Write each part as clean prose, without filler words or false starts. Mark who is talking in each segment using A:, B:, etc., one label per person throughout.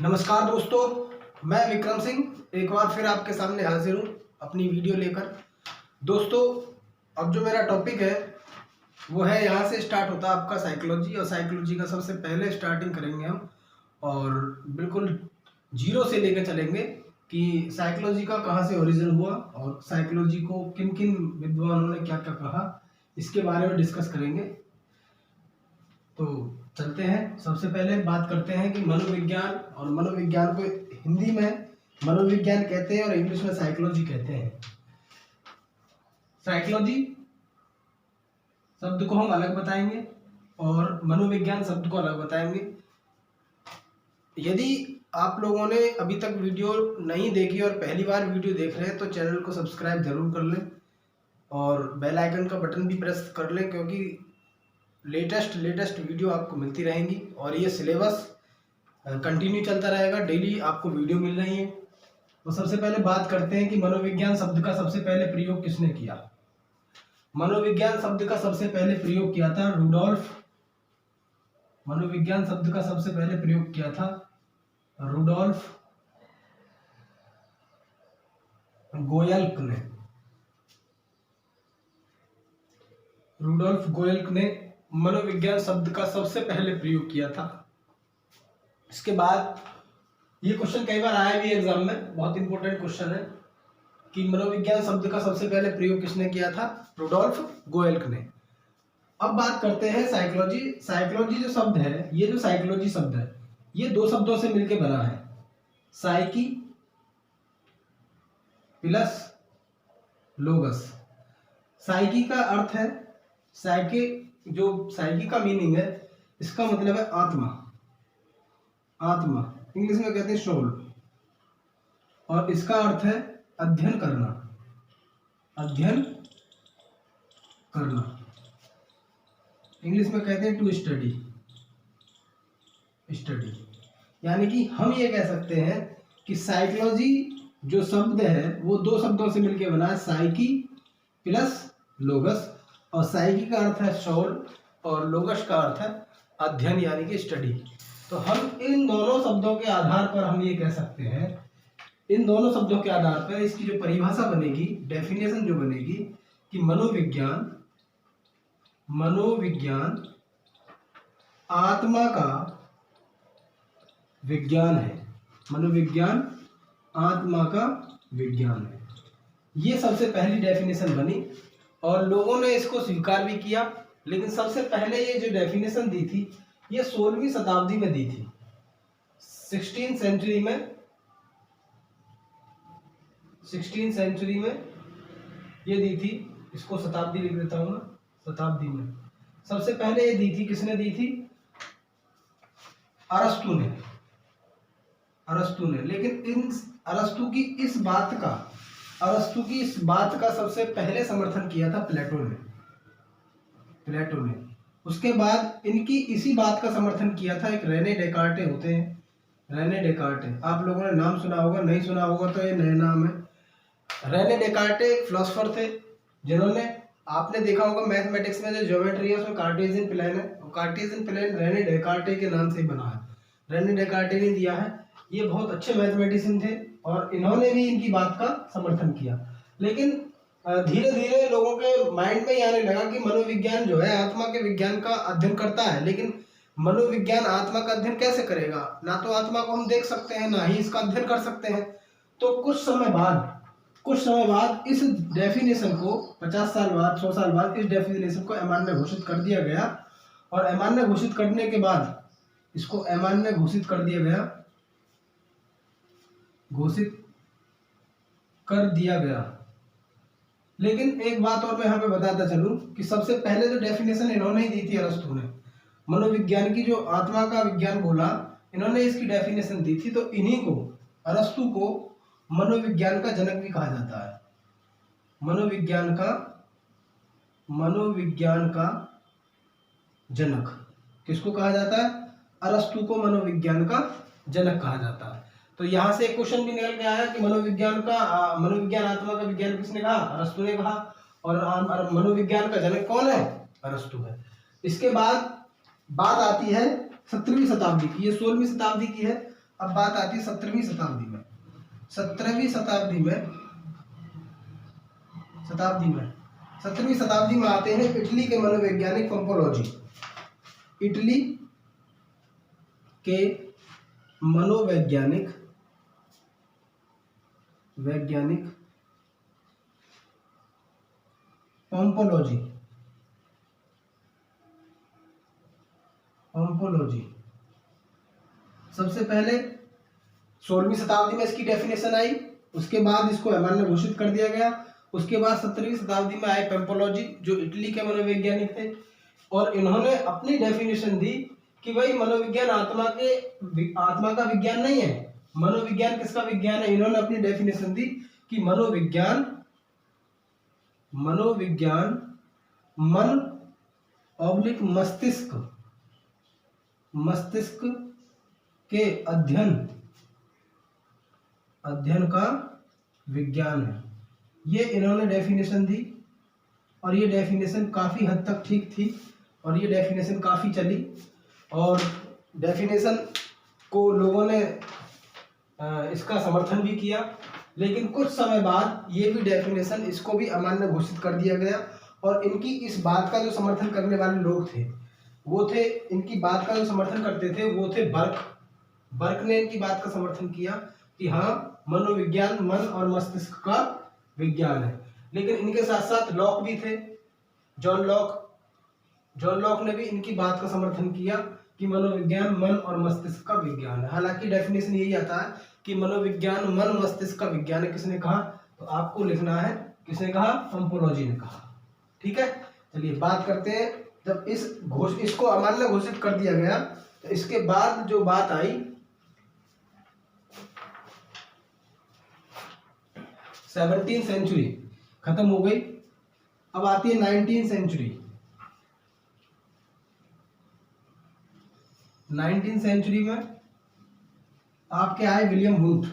A: नमस्कार दोस्तों, मैं विक्रम सिंह एक बार फिर आपके सामने हाजिर हूँ अपनी वीडियो लेकर। दोस्तों, अब जो मेरा टॉपिक है वो है, यहाँ से स्टार्ट होता है आपका साइकोलॉजी। और साइकोलॉजी का सबसे पहले स्टार्टिंग करेंगे हम, और बिल्कुल जीरो से लेकर चलेंगे कि साइकोलॉजी का कहाँ से ओरिजिन हुआ और साइकोलॉजी को किन किन विद्वानों ने क्या क्या कहा, इसके बारे में डिस्कस करेंगे। तो चलते हैं। सबसे पहले बात करते हैं कि मनोविज्ञान, और मनोविज्ञान को हिंदी में मनोविज्ञान कहते हैं और इंग्लिश में साइकोलॉजी कहते हैं। साइकोलॉजी शब्द को हम अलग बताएंगे और मनोविज्ञान शब्द को अलग बताएंगे। यदि आप लोगों ने अभी तक वीडियो नहीं देखी और पहली बार वीडियो देख रहे हैं तो चैनल को सब्सक्राइब जरूर कर लें और बेल आइकन का बटन भी प्रेस कर लें, क्योंकि लेटेस्ट वीडियो आपको मिलती रहेंगी और ये सिलेबस कंटिन्यू चलता रहेगा। डेली आपको वीडियो मिल रही है। तो सबसे पहले बात करते हैं कि मनोविज्ञान शब्द का सबसे पहले प्रयोग किसने किया। मनोविज्ञान शब्द का सबसे पहले प्रयोग किया था मनोविज्ञान शब्द का सबसे पहले प्रयोग किया था रुडोल्फ गोयल्क ने। रुडोल्फ गोयल्क ने मनोविज्ञान शब्द का सबसे पहले प्रयोग किया था। इसके बाद ये क्वेश्चन कई बार आया भी एग्जाम में, बहुत इंपॉर्टेंट क्वेश्चन है कि मनोविज्ञान शब्द का सबसे पहले प्रयोग किसने किया था। रुडोल्फ गोयल्क ने। अब बात करते हैं साइकोलॉजी। साइकोलॉजी जो शब्द है, ये जो साइकोलॉजी शब्द है ये दो शब्दों से मिलकर बना है, साइकी प्लस लोगस। साइकी का अर्थ है, साइकी का मीनिंग है, इसका मतलब है आत्मा, इंग्लिश में कहते हैं सोल, और इसका अर्थ है अध्ययन करना, इंग्लिश में कहते हैं टू स्टडी। यानी कि हम ये कह सकते हैं कि साइकोलॉजी जो शब्द है वो दो शब्दों से मिलकर बना है, साइकी प्लस लोगस। और साइकी का अर्थ है सोल और लोगस का अर्थ है अध्ययन यानी कि स्टडी। तो हम इन दोनों शब्दों के आधार पर हम ये कह सकते हैं, इन दोनों शब्दों के आधार पर इसकी जो परिभाषा बनेगी, डेफिनेशन जो बनेगी कि मनोविज्ञान आत्मा का विज्ञान है। मनोविज्ञान आत्मा का विज्ञान है। ये सबसे पहली डेफिनेशन बनी और लोगों ने इसको स्वीकार भी किया। लेकिन सबसे पहले ये जो डेफिनेशन दी थी ये 16वीं शताब्दी में दी थी, 16th सेंचुरी में ये दी थी। इसको शताब्दी लिख देता हूं मैं, शताब्दी में सबसे पहले ये दी थी। किसने दी थी? अरस्तु ने। लेकिन अरस्तु की इस बात का सबसे पहले समर्थन किया था प्लेटो ने। उसके बाद इनकी इसी बात का समर्थन किया था एक रेने डेकार्टे होते हैं, रेने डेकार्टे। आप लोगों ने नाम सुना होगा, नहीं सुना होगा तो ये नया नाम है। रेने डेकार्टे एक फिलोसोफर थे जिन्होंने, आपने देखा होगा मैथमेटिक्स में जो ज्योमेट्री है उसमें कार्टेशियन प्लेन है, और कार्टेशियन प्लेन रेने डेकार्टे के नाम से ही बना है, रेने डेकार्टे ने दिया है। ये बहुत अच्छे मैथमेटिशियन थे और इन्होंने भी इनकी बात का समर्थन किया। लेकिन धीरे धीरे लोगों के माइंड में ये आने लगा कि मनोविज्ञान जो है आत्मा के विज्ञान का अध्ययन करता है, लेकिन मनोविज्ञान आत्मा का अध्ययन कैसे करेगा? ना तो आत्मा को हम देख सकते हैं, ना ही इसका अध्ययन कर सकते हैं। तो कुछ समय बाद इस डेफिनेशन को 50 साल बाद, 100 साल बाद इस डेफिनेशन को एमान ने घोषित कर दिया गया। और एमान ने घोषित करने के बाद इसको एमान ने घोषित कर दिया गया। लेकिन एक बात और मैं यहाँ पे बताता चलूं कि सबसे पहले जो डेफिनेशन इन्होंने ही दी थी अरस्तु ने, मनोविज्ञान की जो आत्मा का विज्ञान बोला, इन्होंने इसकी डेफिनेशन दी थी। तो इन्हीं को, अरस्तु को मनोविज्ञान का जनक भी कहा जाता है। मनोविज्ञान का जनक किसको कहा जाता है? अरस्तु को मनोविज्ञान का जनक कहा जाता है। तो यहाँ से एक क्वेश्चन भी निकल के आया कि मनोविज्ञान आत्मा का विज्ञान किसने कहा? अरस्तु ने कहा। और मनोविज्ञान का जनक कौन है? अरस्तु है। इसके बाद बात आती है 17वीं शताब्दी की, ये 16वीं शताब्दी की है। अब बात आती है 17वीं शताब्दी में। 17वीं शताब्दी में आते हैं इटली के मनोवैज्ञानिक पंपोलोजी। इटली के मनोवैज्ञानिक पंपोलोजी सबसे पहले 16वीं शताब्दी में इसकी डेफिनेशन आई, उसके बाद इसको अमान्य घोषित कर दिया गया। उसके बाद 17वीं शताब्दी में आए पेम्पोलॉजी जो इटली के मनोवैज्ञानिक थे, और इन्होंने अपनी डेफिनेशन दी कि भाई मनोविज्ञान आत्मा का विज्ञान नहीं है। मनोविज्ञान किसका विज्ञान है? इन्होंने अपनी डेफिनेशन दी कि मनोविज्ञान मन ऑब्लिक मस्तिष्क के अध्ययन का विज्ञान है। ये इन्होंने डेफिनेशन दी, और ये डेफिनेशन काफ़ी हद तक ठीक थी, और ये डेफिनेशन काफ़ी चली, और डेफिनेशन को लोगों ने इसका समर्थन भी किया। लेकिन कुछ समय बाद ये भी डेफिनेशन, इसको भी अमान्य घोषित कर दिया गया। और इनकी इस बात का जो समर्थन करने वाले लोग थे वो थे, इनकी बात का जो समर्थन करते थे वो थे बर्क ने इनकी बात का समर्थन किया कि हाँ, मनोविज्ञान मन और मस्तिष्क का विज्ञान है। लेकिन इनके साथ साथ लॉक भी थे, जॉन लॉक ने भी इनकी बात का समर्थन किया कि मनोविज्ञान मन और मस्तिष्क का विज्ञान है। हालांकि डेफिनेशन यही आता है कि मनोविज्ञान मन मस्तिष्क का विज्ञान है। किसने कहा? तो आपको लिखना है किसने कहा? पंपोलोजी ने कहा। ठीक है, चलिए बात करते हैं। जब इसको अमान्य घोषित कर दिया गया तो इसके बाद जो बात आई, 17वीं सेंचुरी खत्म हो गई, अब आती है 19वीं सेंचुरी। 19वीं सेंचुरी में आपके आए विलियम वुंट।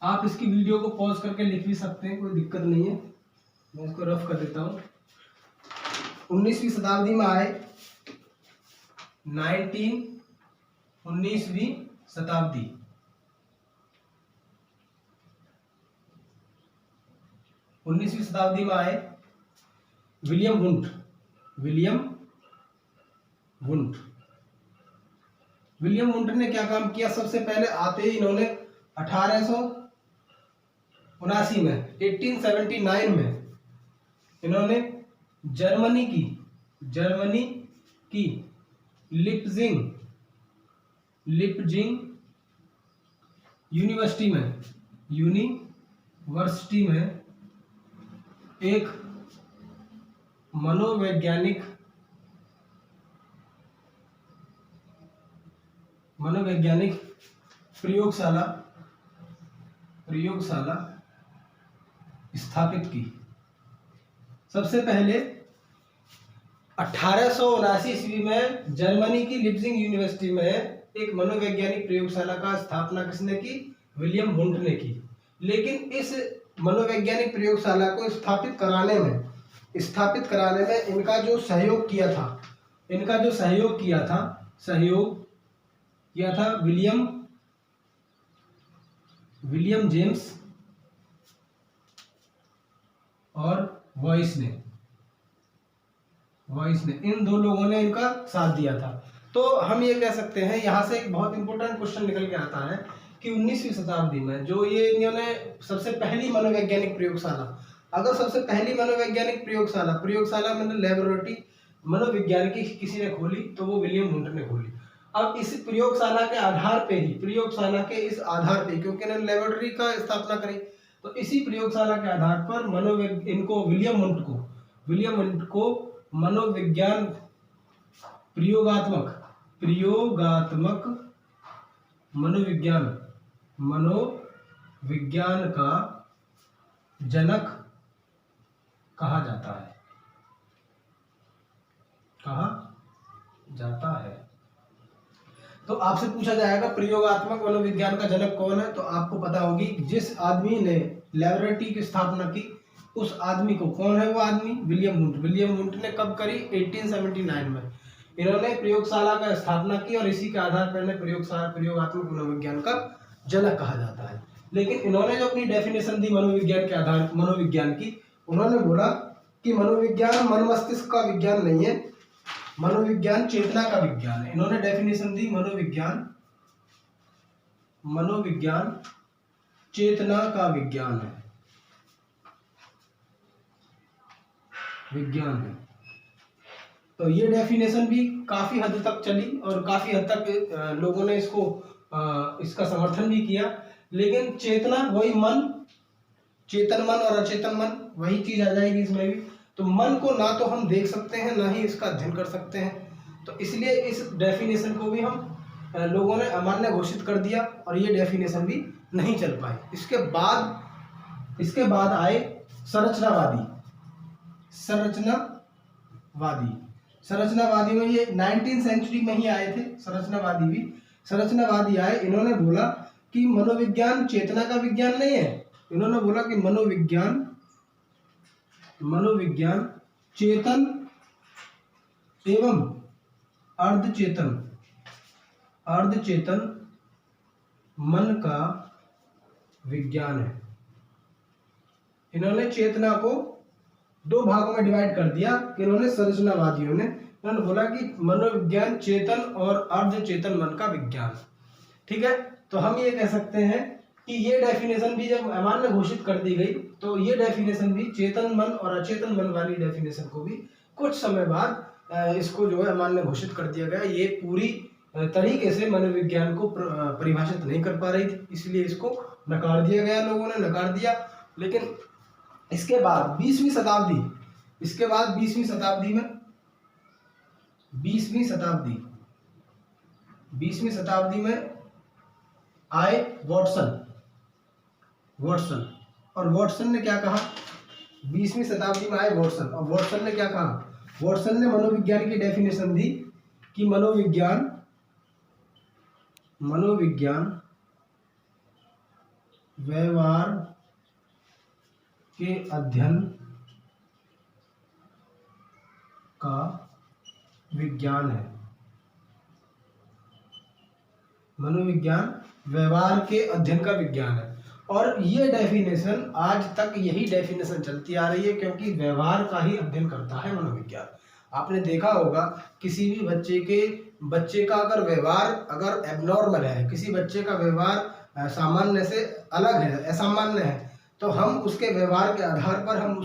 A: आप इसकी वीडियो को पॉज करके लिख भी सकते हैं, कोई दिक्कत नहीं है, मैं इसको रफ कर देता हूं। 19वीं शताब्दी में आए 19वीं शताब्दी। में आए विलियम वुंट ने क्या काम किया? सबसे पहले आते ही इन्होंने 1879 में 1879 में इन्होंने जर्मनी की लिप्जिंग यूनिवर्सिटी में एक मनोवैज्ञानिक प्रयोगशाला स्थापित की। सबसे पहले 1879 ईस्वी में जर्मनी की लिप्जिंग यूनिवर्सिटी में एक मनोवैज्ञानिक प्रयोगशाला का स्थापना किसने की? विलियम वुंट ने की। लेकिन इस मनोवैज्ञानिक प्रयोगशाला को स्थापित कराने में इनका जो सहयोग किया था विलियम जेम्स और वॉइस ने। इन दो लोगों ने इनका साथ दिया था। तो हम ये कह सकते हैं, यहाँ से एक बहुत इंपॉर्टेंट क्वेश्चन निकल के आता है कि 19वीं शताब्दी में जो ये इन्होंने सबसे पहली मनोवैज्ञानिक प्रयोगशाला, अगर सबसे पहली मनोवैज्ञानिक प्रयोगशाला मतलब लेबोरेटरी मनोविज्ञान की किसी ने खोली तो वो विलियम वुंट ने खोली। अब इस प्रयोगशाला के आधार पे ही, क्योंकि इन्होंने लेबोरेटरी का स्थापना करी, तो इसी प्रयोगशाला के आधार पर विलियम वुंट को मनोविज्ञान प्रयोगात्मक मनोविज्ञान का जनक कहा जाता है। तो आपसे पूछा जाएगा प्रयोगात्मक मनोविज्ञान का जनक कौन है, तो आपको पता होगी जिस आदमी ने लेबोरेटरी की स्थापना की उस आदमी को, कौन है वो आदमी? विलियम वुंट ने कब करी? 1879 में। इन्होंने प्रयोगशाला का स्थापना की और इसी के आधार पर इन्हें प्रयोगात्मक मनोविज्ञान का जनक कहा जाता है। लेकिन इन्होंने जो अपनी डेफिनेशन दी मनोविज्ञान की, उन्होंने बोला कि मनोविज्ञान मन मस्तिष्क का विज्ञान नहीं है, मनोविज्ञान चेतना का विज्ञान है। इन्होंने डेफिनेशन दी मनोविज्ञान चेतना का विज्ञान है। तो ये डेफिनेशन भी काफी हद तक चली और काफी हद तक लोगों ने इसका समर्थन भी किया। लेकिन चेतना वही मन, चेतन मन और अचेतन मन वही चीज आ जाएगी इसमें भी। तो मन को ना तो हम देख सकते हैं ना ही इसका अध्ययन कर सकते हैं, तो इसलिए इस डेफिनेशन को भी हम लोगों ने अमान्य घोषित कर दिया और ये डेफिनेशन भी नहीं चल पाई। इसके बाद आए संरचनावादी में ये 19वीं सेंचुरी में ही आए थे। संरचनावादी आए, इन्होंने बोला कि मनोविज्ञान चेतना का विज्ञान नहीं है। इन्होंने बोला कि मनोविज्ञान चेतन एवं अर्धचेतन मन का विज्ञान है। इन्होंने चेतना को दो भागों में डिवाइड कर दिया कि संरचनावादियों ने इन्होंने बोला कि मनोविज्ञान चेतन और अर्धचेतन मन का विज्ञान। ठीक है, तो हम ये कह सकते हैं कि ये डेफिनेशन भी जब अमान्य घोषित कर दी गई तो ये डेफिनेशन भी चेतन मन और अचेतन मन वाली डेफिनेशन को भी कुछ समय बाद इसको जो है अमान्य घोषित कर दिया गया। ये पूरी तरीके से मनोविज्ञान को परिभाषित नहीं कर पा रही थी, इसलिए इसको नकार दिया गया, लोगों ने नकार दिया। लेकिन इसके बाद 20वीं शताब्दी में आए वॉटसन और वॉटसन ने क्या कहा? 20वीं शताब्दी में आए वॉटसन और वॉटसन ने क्या कहा? वॉटसन ने मनोविज्ञान की डेफिनेशन दी कि मनोविज्ञान व्यवहार के अध्ययन का विज्ञान है। मनोविज्ञान व्यवहार के अध्ययन का विज्ञान है। और ये डेफिनेशन आज तक यही डेफिनेशन चलती आ रही है, क्योंकि व्यवहार का ही अध्ययन करता है मनोविज्ञान। आपने देखा होगा किसी भी बच्चे का अगर व्यवहार अगर एबनॉर्मल है, किसी बच्चे का व्यवहार सामान्य से अलग है, असामान्य है, तो हम उसके व्यवहार के आधार पर हम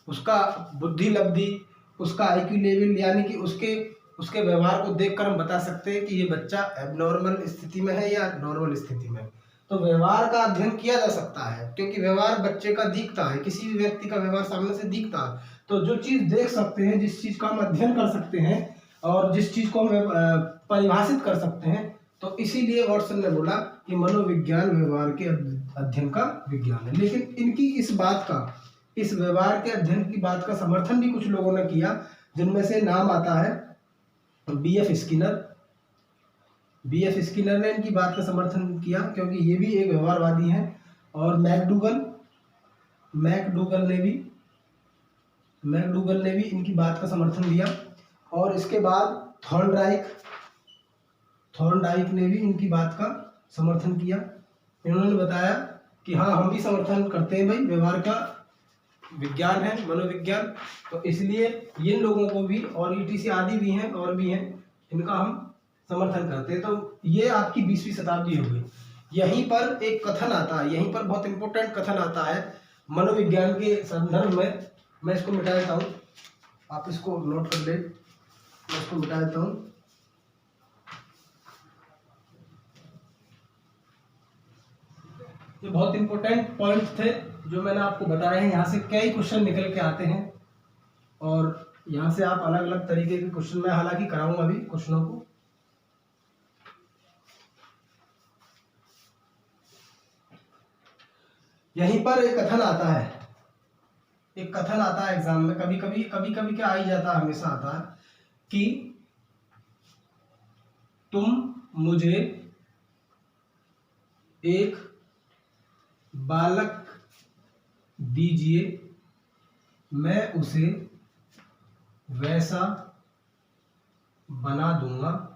A: उसका बुद्धि लब्धि, उसका IQ लेवल, यानी कि उसके व्यवहार को देखकर हम बता सकते हैं कि ये बच्चा एबनॉर्मल स्थिति में है या नॉर्मल स्थिति में। तो व्यवहार का अध्ययन किया जा सकता है, क्योंकि व्यवहार बच्चे का दिखता है, किसी भी व्यक्ति का व्यवहार सामने से दिखता है। तो जो चीज़ देख सकते हैं, जिस चीज़ का हम अध्ययन कर सकते हैं और जिस चीज़ को हम परिभाषित कर सकते हैं, तो इसीलिए वॉटसन ने बोला कि मनोविज्ञान व्यवहार के अध्ययन का विज्ञान है। लेकिन इनकी इस व्यवहार के अध्ययन की बात का समर्थन भी कुछ लोगों ने किया, जिनमें से नाम आता है B.F. स्किनर ने इनकी बात का समर्थन किया, क्योंकि ये भी एक व्यवहारवादी हैं। और मैकडूगल ने भी इनकी बात का समर्थन दिया। और इसके बाद थॉर्नडाइक ने भी इनकी बात का समर्थन किया। इन्होंने बताया कि हाँ, हम भी समर्थन करते हैं भाई, व्यवहार का विज्ञान है मनोविज्ञान, तो इसलिए ये लोगों को भी, और ETC आदि भी हैं और भी हैं, इनका हम समर्थन करते हैं। तो ये आपकी 20वीं शताब्दी हो गई। यहीं पर एक कथन आता है, यहीं पर बहुत इंपॉर्टेंट कथन आता है मनोविज्ञान के संदर्भ में। मैं इसको मिटा देता हूँ, आप इसको नोट कर ले, मैं इसको मिटा देता हूँ। ये बहुत इंपॉर्टेंट पॉइंट थे जो मैंने आपको बताए हैं। यहाँ से कई क्वेश्चन निकल के आते हैं और यहाँ से आप अलग अलग तरीके के क्वेश्चन, मैं हालांकि कराऊंगा अभी क्वेश्चनों को। यहीं पर एक कथन आता है एग्जाम में, कभी कभी क्या आ ही जाता है, हमेशा आता है कि तुम मुझे एक बालक दीजिए, मैं उसे वैसा बना दूंगा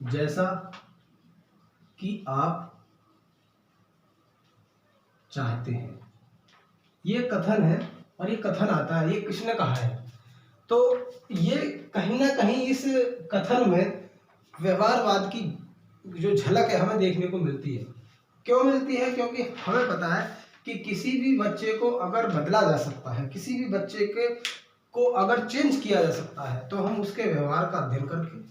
A: जैसा कि आप चाहते हैं। ये कथन है और ये कथन आता है, ये किसने कहा है? तो ये कहीं ना कहीं इस कथन में व्यवहारवाद की जो झलक है हमें देखने को मिलती है। क्यों मिलती है? क्योंकि हमें पता है कि किसी भी बच्चे को अगर बदला जा सकता है, किसी भी बच्चे के को अगर चेंज किया जा सकता है, तो हम उसके व्यवहार का अध्ययन करके,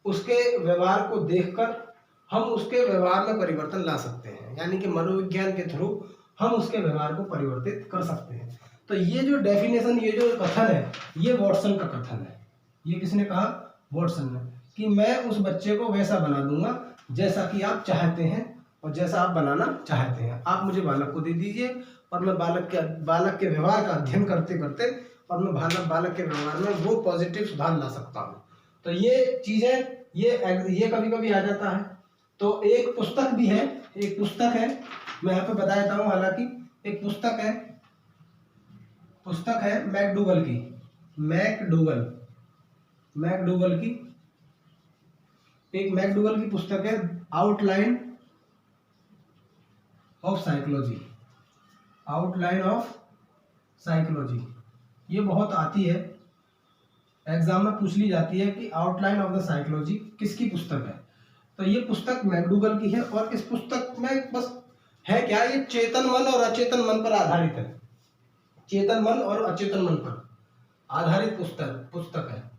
A: उसके व्यवहार को देखकर हम उसके व्यवहार में परिवर्तन ला सकते हैं। यानी कि मनोविज्ञान के थ्रू हम उसके व्यवहार को परिवर्तित कर सकते हैं। तो ये जो डेफिनेशन, ये जो कथन है, ये वॉटसन का कथन है। ये किसने कहा? वॉटसन ने, कि मैं उस बच्चे को वैसा बना दूंगा जैसा कि आप चाहते हैं और जैसा आप बनाना चाहते हैं। आप मुझे बालक को दे दीजिए और मैं बालक के व्यवहार का अध्ययन करते करते और मैं बालक के व्यवहार में वो पॉजिटिव सुधार ला सकता हूँ। तो ये चीजें ये कभी कभी आ जाता है। तो एक पुस्तक भी है, मैं यहाँ पे बता देता हूँ। हालांकि एक पुस्तक है मैकडूगल की पुस्तक है, आउटलाइन ऑफ साइकोलॉजी। ये बहुत आती है, एग्जाम में पूछ ली जाती है कि आउटलाइन ऑफ द साइकोलॉजी किसकी पुस्तक है। तो ये पुस्तक मैकडूगल की है और इस पुस्तक में बस है क्या, ये चेतन मन और अचेतन मन पर आधारित है। चेतन मन और अचेतन मन पर आधारित पुस्तक है,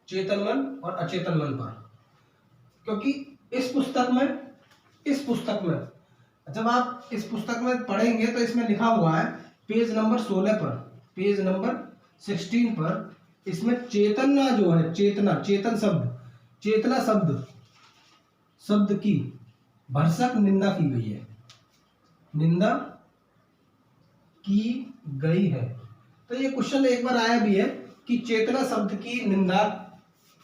A: चेतन मन और अचेतन मन पर। क्योंकि इस पुस्तक में जब आप इस पुस्तक में पढ़ेंगे तो इसमें लिखा हुआ है पेज नंबर 16 पर, पेज नंबर 16 पर, इसमें चेतना जो है, चेतना शब्द की भरसक निंदा की गई है। तो ये क्वेश्चन एक बार आया भी है कि चेतना शब्द की निंदा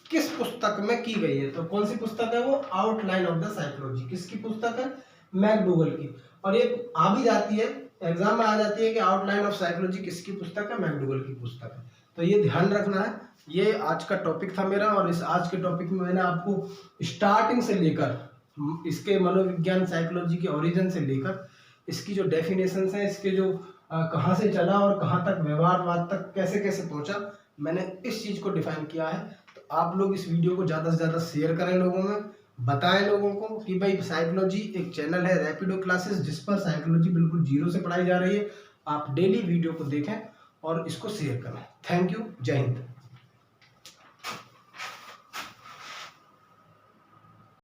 A: किस पुस्तक में की गई है। तो कौन सी पुस्तक है वो? Outline of the psychology. किसकी पुस्तक है? मैकडूगल की। और ये आ भी जाती है, एग्जाम में आ जाती है कि आउटलाइन ऑफ साइकोलॉजी किसकी पुस्तक है? मैकडूगल की पुस्तक है। तो ये ध्यान रखना है। ये आज का टॉपिक था मेरा, और इस आज के टॉपिक में मैंने आपको स्टार्टिंग से लेकर इसके मनोविज्ञान साइकोलॉजी के ओरिजिन से लेकर इसकी जो डेफिनेशंस हैं, इसके जो कहाँ से चला और कहाँ तक व्यवहारवाद तक कैसे कैसे पहुंचा, मैंने इस चीज़ को डिफाइन किया है। तो आप लोग इस वीडियो को ज़्यादा से ज़्यादा शेयर करें, लोगों में बताएं लोगों को कि भाई साइकोलॉजी एक चैनल है रैपिडो क्लासेस, जिस पर साइकोलॉजी बिल्कुल जीरो से पढ़ाई जा रही है। आप डेली वीडियो को देखें और इसको शेयर करें। थैंक यू, जय हिंद।